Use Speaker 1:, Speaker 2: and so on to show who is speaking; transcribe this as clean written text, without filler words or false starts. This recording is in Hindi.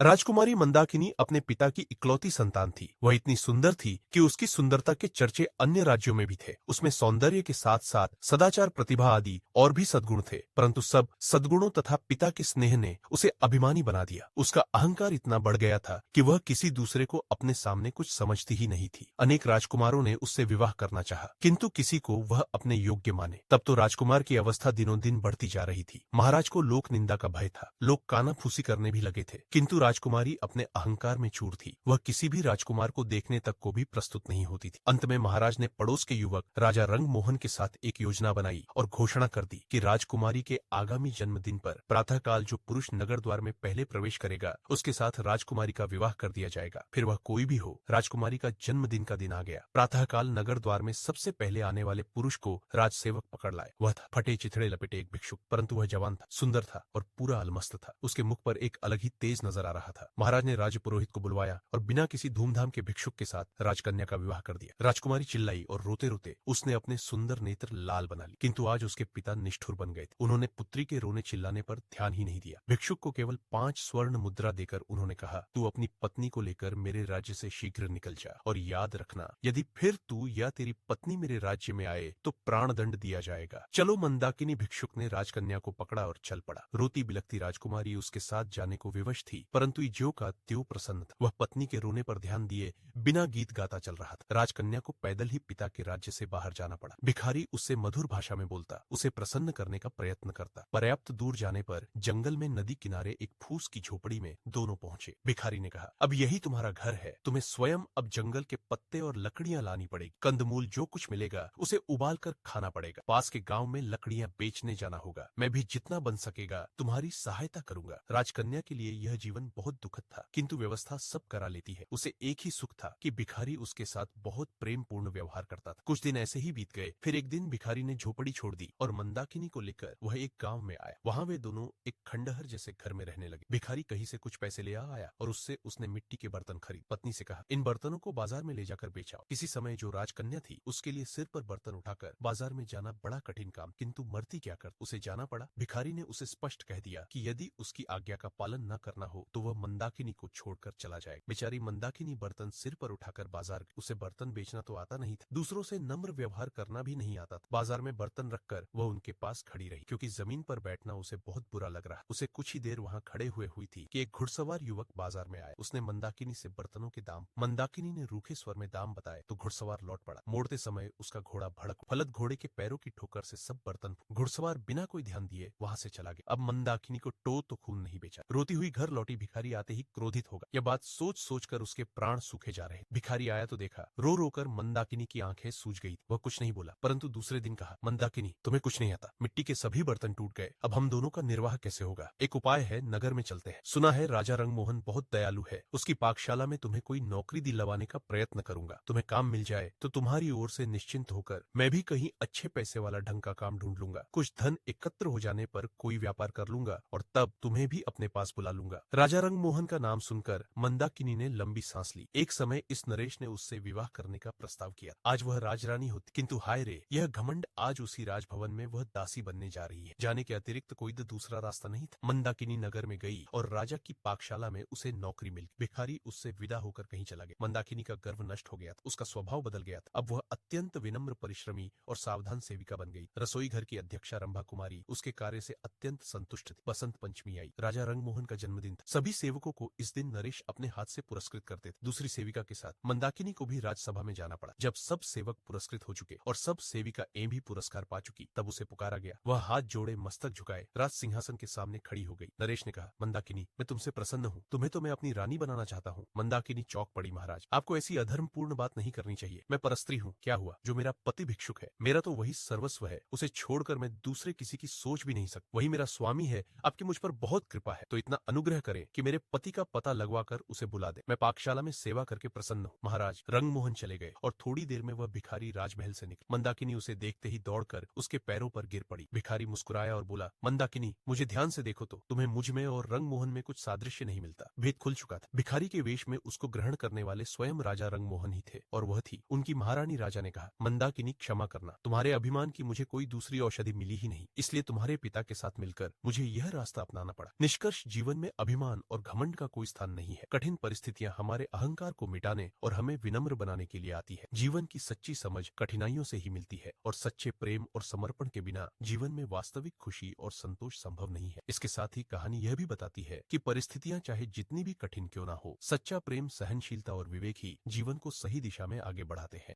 Speaker 1: राजकुमारी मंदाकिनी अपने पिता की इकलौती संतान थी। वह इतनी सुंदर थी कि उसकी सुंदरता के चर्चे अन्य राज्यों में भी थे। उसमें सौंदर्य के साथ साथ सदाचार, प्रतिभा आदि और भी सद्गुण थे, परंतु सब सद्गुणों तथा पिता के स्नेह ने उसे अभिमानी बना दिया। उसका अहंकार इतना बढ़ गया था कि वह किसी दूसरे को अपने सामने कुछ समझती ही नहीं थी। अनेक राजकुमारों ने उससे विवाह करना चाहा, किंतु किसी को वह अपने योग्य माने। तब तो राजकुमार की अवस्था दिनों दिन बढ़ती जा रही थी। महाराज को लोक निंदा का भय था, लोग कानाफूसी करने भी लगे थे, किंतु राजकुमारी अपने अहंकार में चूर थी। वह किसी भी राजकुमार को देखने तक को भी प्रस्तुत नहीं होती थी। अंत में महाराज ने पड़ोस के युवक राजा रंग मोहन के साथ एक योजना बनाई और घोषणा कर दी कि राजकुमारी के आगामी जन्मदिन पर प्रातःकाल जो पुरुष नगर द्वार में पहले प्रवेश करेगा, उसके साथ राजकुमारी का विवाह कर दिया जाएगा। फिर वह कोई भी हो, राजकुमारी का जन्मदिन का दिन आ गया। प्रातःकाल नगर द्वार में सबसे पहले आने वाले पुरुष को राजसेवक पकड़ लाए। वह था फटे चिथड़े लपेटे एक भिक्षुक, परंतु वह जवान था, सुंदर था और पूरा अलमस्त था। उसके मुख पर एक अलग ही तेज नजर आ रहा था। महाराज ने राजपुरोहित को बुलवाया और बिना किसी धूमधाम के भिक्षुक के साथ राजकन्या का विवाह कर दिया। राजकुमारी चिल्लाई और रोते रोते उसने अपने सुंदर नेत्र लाल बना ली, किंतु आज उसके पिता निष्ठुर बन गए थे। उन्होंने पुत्री के रोने चिल्लाने पर ध्यान ही नहीं दिया। भिक्षुक को केवल 5 स्वर्ण मुद्रा देकर उन्होंने कहा, तू अपनी पत्नी को लेकर मेरे राज्य से शीघ्र निकल जा, और याद रखना, यदि फिर तू या तेरी पत्नी मेरे राज्य में आए तो प्राण दंड दिया जाएगा। चलो। मंदाकिनी भिक्षुक ने राजकन्या को पकड़ा और चल पड़ा। रोती बिलखती राजकुमारी उसके साथ जाने को विवश थी, परंतु ज्यों का त्यों प्रसन्न था। वह पत्नी के रोने पर ध्यान दिए बिना गीत गाता चल रहा था। राजकन्या को पैदल ही पिता के राज्य से बाहर जाना पड़ा। भिखारी उससे मधुर भाषा में बोलता, उसे प्रसन्न करने का प्रयत्न करता। पर्याप्त दूर जाने पर जंगल में नदी किनारे एक फूस की झोपड़ी में दोनों पहुंचे। भिखारी ने कहा, अब यही तुम्हारा घर है। तुम्हें स्वयं अब जंगल के पत्ते और लकड़ियां लानी पड़ेगी। कंदमूल जो कुछ मिलेगा उसे उबाल कर खाना पड़ेगा। पास के गांव में लकड़ियां बेचने जाना होगा। मैं भी जितना बन सकेगा तुम्हारी सहायता करूंगा। राजकन्या के लिए यह जीवन बहुत दुखद था, किंतु व्यवस्था सब करा लेती है। उसे एक ही सुख था कि भिखारी उसके साथ बहुत प्रेम पूर्ण व्यवहार करता था। कुछ दिन ऐसे ही बीत गए। फिर एक दिन भिखारी ने झोपड़ी छोड़ दी और मंदाकिनी को लेकर वह एक गांव में आया। वहां वे दोनों एक खंडहर जैसे घर में रहने लगे। भिखारी कहीं से कुछ पैसे ले आया और उससे उसने मिट्टी के बर्तन खरीद। पत्नी से कहा, इन बर्तनों को बाजार में ले जाकर बेचाओ। किसी समय जो राजकन्या थी उसके लिए सिर पर बर्तन उठाकर बाजार में जाना बड़ा कठिन काम, किंतु मरती क्या कर, उसे जाना पड़ा। भिखारी ने उसे स्पष्ट कह दिया कि यदि उसकी आज्ञा का पालन न करना हो तो वह मंदाकिनी को छोड़कर चला जाएगा। बेचारी मंदाकिनी बर्तन सिर पर उठाकर बाजार गई। उसे बर्तन बेचना तो आता नहीं था, दूसरों से नम्र व्यवहार करना भी नहीं आता था। बाजार में बर्तन रखकर वह उनके पास खड़ी रही, क्योंकि जमीन पर बैठना उसे बहुत बुरा लग रहा। उसे कुछ ही देर वहां खड़े हुई थी कि एक घुड़सवार युवक बाजार में आया। उसने मंदाकिनी से बर्तनों के दाम, मंदाकिनी ने रूखे स्वर में दाम बताए तो घुड़सवार लौट पड़ा। मोड़ते समय उसका घोड़ा भड़क, फलत घोड़े के पैरों की ठोकर से सब बर्तन। घुड़सवार बिना कोई ध्यान दिए वहां से चला गया। अब मंदाकिनी को टो तो खून नहीं बेचा। रोती हुई घर लौटी भिखारी आते ही क्रोधित होगा। यह बात सोच सोच कर उसके प्राण सूखे जा रहे। भिखारी आया तो देखा, रो रो कर मंदाकिनी की आंखें सूज गई। वह कुछ नहीं बोला, परंतु दूसरे दिन कहा, मंदाकिनी, तुम्हें कुछ नहीं आता। मिट्टी के सभी बर्तन टूट गए। अब हम दोनों का निर्वाह कैसे होगा? एक उपाय है, नगर में चलते हैं। सुना है राजा रंगमोहन बहुत दयालु है। उसकी पाकशाला में तुम्हें कोई नौकरी दिलवाने का प्रयत्न करूंगा। तुम्हें काम मिल जाए तो तुम्हारी ओर से निश्चिंत होकर मैं भी कहीं अच्छे पैसे वाला ढंग का काम ढूंढ लूंगा। कुछ धन एकत्र हो जाने पर कोई व्यापार कर लूंगा और तब तुम्हें भी अपने पास बुला लूंगा। राजा रंगमोहन का नाम सुनकर मंदाकिनी ने लंबी सांस ली। एक समय इस नरेश ने उससे विवाह करने का प्रस्ताव किया। आज वह राजरानी होती, किंतु हाय रे, यह घमंड, आज उसी राजभवन में वह दासी बनने जा रही है। जाने के अतिरिक्त कोई दूसरा रास्ता नहीं था। मंदाकिनी नगर में गई और राजा की पाकशाला में उसे नौकरी मिल गई। भिखारी उससे विदा होकर कहीं चला गया। मंदाकिनी का गर्व नष्ट हो गया था, उसका स्वभाव बदल गया था। अब वह अत्यंत विनम्र, परिश्रमी और सावधान सेविका बन गई। रसोई घर की अध्यक्षा रंभा कुमारी उसके कार्य से अत्यंत संतुष्ट थी। बसंत पंचमी आई। राजा रंगमोहन का जन्मदिन था। सभी सेवकों को इस दिन नरेश अपने हाथ से पुरस्कृत करते थे। दूसरी सेविका के साथ मंदाकिनी को भी राजसभा में जाना पड़ा। जब सब सेवक पुरस्कृत हो चुके और सब सेविका भी पुरस्कार पा चुकी, तब उसे पुकारा गया। वह हाथ जोड़े मस्तक झुकाए राज सिंहासन के सामने खड़ी हो गई। नरेश ने कहा, मंदाकिनी, मैं तुमसे प्रसन्न हूँ। तुम्हें तो मैं अपनी रानी बनाना चाहता हूँ। मंदाकिनी चौंक पड़ी। महाराज, आपको ऐसी अधर्मपूर्ण बात नहीं करनी चाहिए। मैं परस्त्री हूँ। क्या हुआ? जो मेरा पति भिक्षुक है, मेरा तो वही सर्वस्व है। उसे छोड़कर मैं दूसरे किसी की सोच भी नहीं सकता। वही मेरा स्वामी है। आपकी मुझ पर बहुत कृपा है, तो इतना अनुग्रह करें कि मेरे पति का पता लगवा कर उसे बुला दे। मैं पाकशाला में सेवा करके प्रसन्न हूँ। महाराज, रंगमोहन चले गए और थोड़ी देर में वह भिखारी राजमहल से निकला। मंदाकिनी उसे देखते ही दौड़कर उसके पैरों पर गिर पड़ी। भिखारी मुस्कुराया और बोला, मंदाकिनी, मुझे ध्यान से देखो तो तुम्हें मुझ में और रंगमोहन में कुछ सादृश्य नहीं मिलता। भेद खुल चुका था। भिखारी के वेश में उसको ग्रहण करने वाले स्वयं राजा रंगमोहन ही थे और वह थी उनकी महारानी। राजा ने कहा, मंदाकिनी, क्षमा करना, तुम्हारे अभिमान की मुझे कोई दूसरी औषधि मिली ही नहीं, इसलिए तुम्हारे पिता के साथ मिलकर मुझे यह रास्ता अपनाना पड़ा। निष्कर्ष, जीवन में अभिमान और घमंड का कोई स्थान नहीं है। कठिन परिस्थितियां हमारे अहंकार को मिटाने और हमें विनम्र बनाने के लिए आती है। जीवन की सच्ची समझ कठिनाइयों से ही मिलती है और सच्चे प्रेम और समर्पण के बिना जीवन में वास्तविक खुशी और संतोष संभव नहीं है। इसके साथ ही कहानी यह भी बताती है कि परिस्थितियां चाहे जितनी भी कठिन क्यों ना हो, सच्चा प्रेम, सहनशीलता और विवेक ही जीवन को सही दिशा में आगे बढ़ाते हैं।